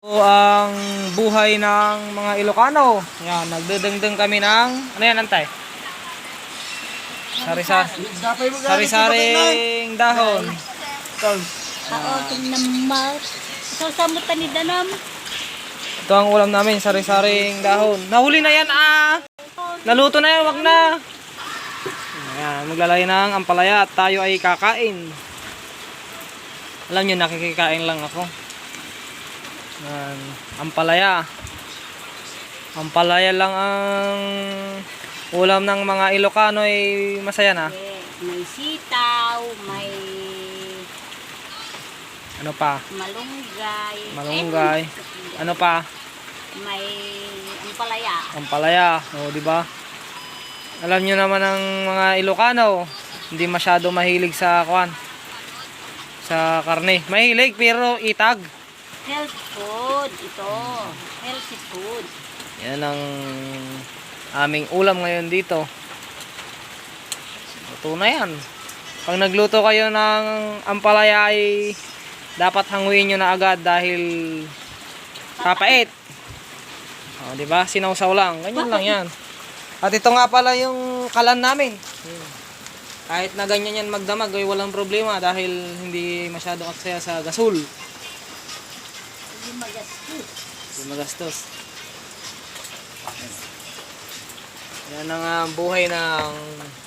Ang buhay ng mga Ilocano. Yan, nagdedengdeng kami ng ano yan, antay? Sari-saring dahon. Sasamutan ni Danam. Ito ang ulam namin, sari-saring dahon. Nahuli na yan Naluto na yan, wag na. Ayan, maglalagay ng ampalaya at tayo ay kakain. Alam nyo, nakikikain lang ako. Ayan, ampalaya. Ampalaya lang ang ulam ng mga Ilocano ay masaya na. May sitaw, may Ano pa? malunggay. Malunggay. Ano pa? May ampalaya. Ampalaya. O, di ba? Alam niyo naman ang mga Ilocano, hindi masyado mahilig sa sa karne. Mahilig pero itag. Health food ito. Healthy food. Yan ang aming ulam ngayon dito. Luto na yan. Pag nagluto kayo ng ampalaya ay dapat hanguin nyo na agad dahil papait. O, diba? Sinawsaw lang. Ganyan lang yan. At ito nga pala yung kalan namin. Kahit na ganyan yan magdamag ay walang problema dahil hindi masyado aksaya sa gasol. Hindi magastos. Hindi magastos. Yan ang buhay ng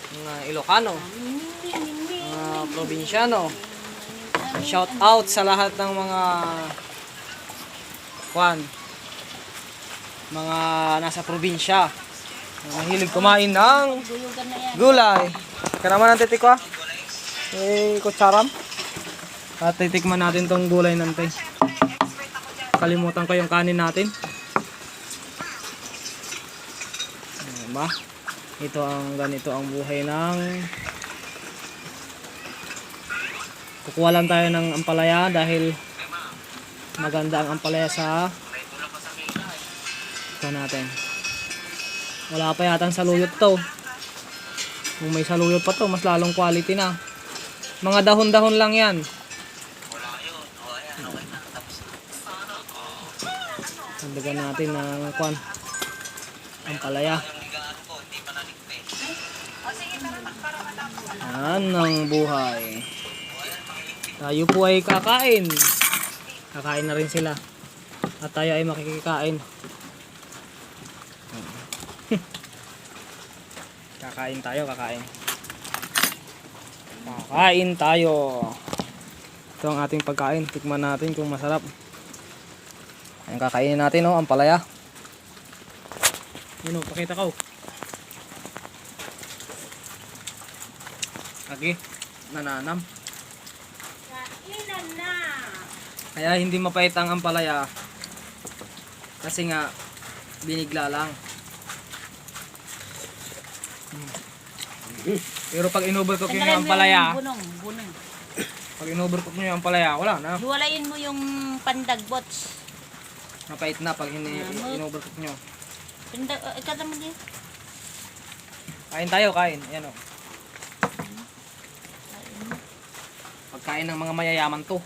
mga Ilocano, mga probinsyano. Shout out sa lahat ng mga mga nasa probinsya. Mahilig kumain ng Duyugan na yan. gulay. Kanaman ang titik ko kutsaram. At titikman natin tong gulay nante. Kalimutan ko yung kanin natin. Diba? Ganito ang buhay ng kukuha lang tayo ng ampalaya dahil maganda ang ampalaya sa ito natin. Wala pa yatang saluyot to. Kung may saluyot pa to, mas lalong quality na. Mga dahon-dahon lang yan. Dagdagan natin ng ampalaya. Yan ang buhay. Tayo po ay kakain. Kakain na rin sila. At tayo ay makikikain. Kakain tayo. Kakain tayo. Ito ang ating pagkain. Tikman natin kung masarap. Ayan, kakainin natin ampalaya. Yun pakita ko. Lagi, nananam. Kainan na. Kaya hindi mapait ang ampalaya. Kasi nga, binigla lang. Pero pag in-overcook nyo yung ampalaya, Bunong. pag in-overcook nyo yung ampalaya, wala na. Hiwalayin mo yung pandagbots. Mapait na pag in-overcook nyo. Ikata mo din. Kain tayo, kain. Ayan o. Pagkain ng mga mayayaman to.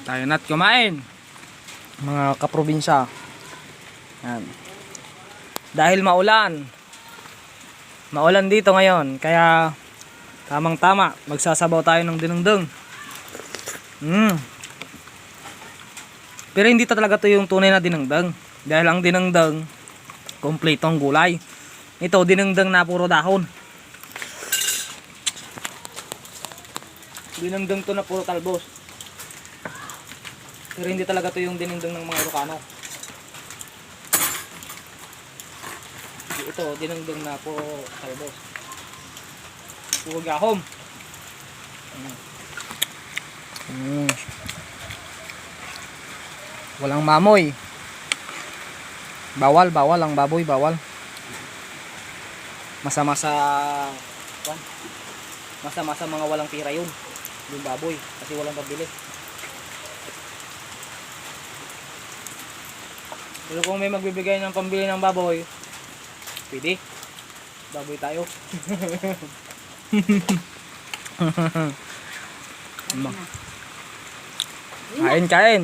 Tayo na't kumain. Mga kaprobinsya. Yan. Dahil maulan dito ngayon, kaya tamang tama magsasabaw tayo ng dinengdeng. Pero hindi talaga to yung tunay na dinengdeng, dahil ang dinengdeng kompletong gulay. Ito dinengdeng na puro dahon. Dinengdeng to na puro talbos. Pero hindi talaga to yung dinengdeng ng mga Ilocano. Ito, dinengdeng na po talbos. Puro gahom. Walang mamoy. Bawal ang baboy, bawal. Masama sa mga walang tira yun. Yung baboy, kasi walang pabili. Pero kung may magbibigay ng pambili ng baboy, Pwede. Baboy tayo. Ano na? Kain, kain.